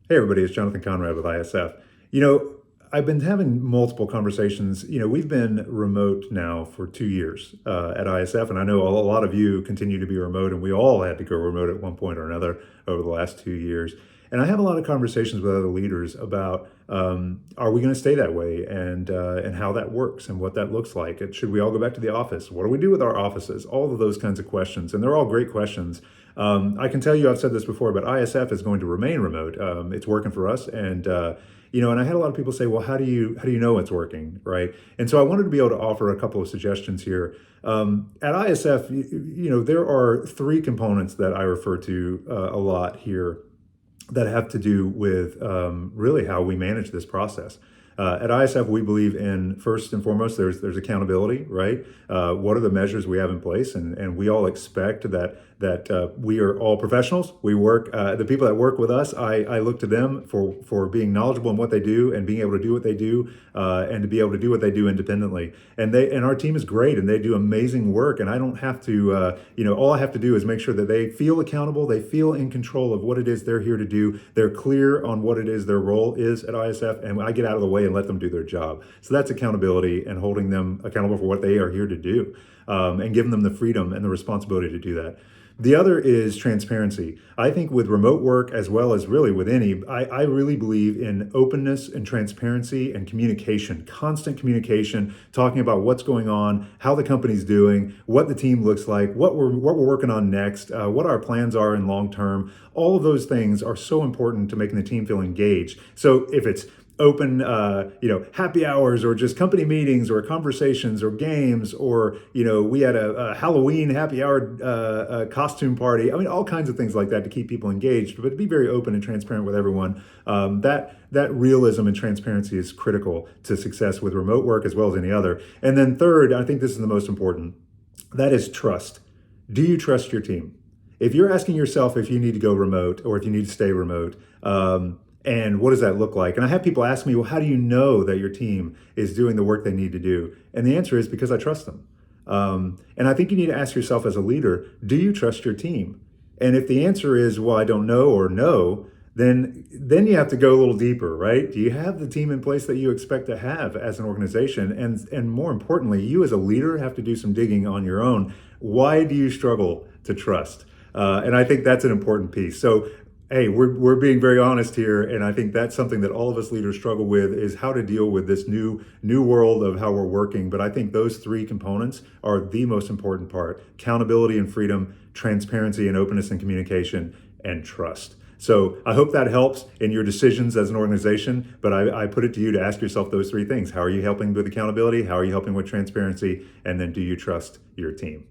Hey everybody, it's Jonathan Conrad with ISF. You know, I've been having multiple conversations. We've been remote now for 2 years at ISF, and I know a lot of you continue to be remote, and we all had to go remote at one point or another over the last 2 years. And I have a lot of conversations with other leaders about are we going to stay that way, and how that works and what that looks like. And should we all go back to the office? What do we do with our offices? All of those kinds of questions, and they're all great questions. I can tell you, I've said this before, but ISF is going to remain remote. It's working for us, and I had a lot of people say, "Well, how do you know it's working, right?" And so I wanted to be able to offer a couple of suggestions here. At ISF, there are three components that I refer to a lot here that have to do with really how we manage this process. At ISF, we believe in first and foremost, there's accountability, right? What are the measures we have in place, and we all expect that we are all professionals. We work the people that work with us. I look to them for being knowledgeable in what they do and being able to do what they do, and to be able to do what they do independently. And our team is great, and they do amazing work. And I don't have to all I have to do is make sure that they feel accountable, they feel in control of what it is they're here to do. They're clear on what it is their role is at ISF, and I get out of the way and let them do their job. So that's accountability and holding them accountable for what they are here to do, and giving them the freedom and the responsibility to do that. The other is transparency. I think with remote work, as well as really with any, I really believe in openness and transparency and communication, constant communication, talking about what's going on, how the company's doing, what the team looks like, what we're working on next, what our plans are in long term. All of those things are so important to making the team feel engaged. So if it's open happy hours, or just company meetings, or conversations, or games, or we had a Halloween happy hour costume party. I mean, all kinds of things like that to keep people engaged, but to be very open and transparent with everyone. That realism and transparency is critical to success with remote work, as well as any other. And then third, I think this is the most important, that is trust. Do you trust your team? If you're asking yourself if you need to go remote or if you need to stay remote, and what does that look like? And I have people ask me, well, how do you know that your team is doing the work they need to do? And the answer is because I trust them. And I think you need to ask yourself as a leader, do you trust your team? And if the answer is, well, I don't know, or no, then you have to go a little deeper, right? Do you have the team in place that you expect to have as an organization? And more importantly, you as a leader have to do some digging on your own. Why do you struggle to trust? And I think that's an important piece. So hey, we're being very honest here, and I think that's something that all of us leaders struggle with, is how to deal with this new world of how we're working. But I think those three components are the most important part: accountability and freedom, transparency and openness and communication, and trust. So I hope that helps in your decisions as an organization, but I put it to you to ask yourself those three things. How are you helping with accountability? How are you helping with transparency? And then do you trust your team?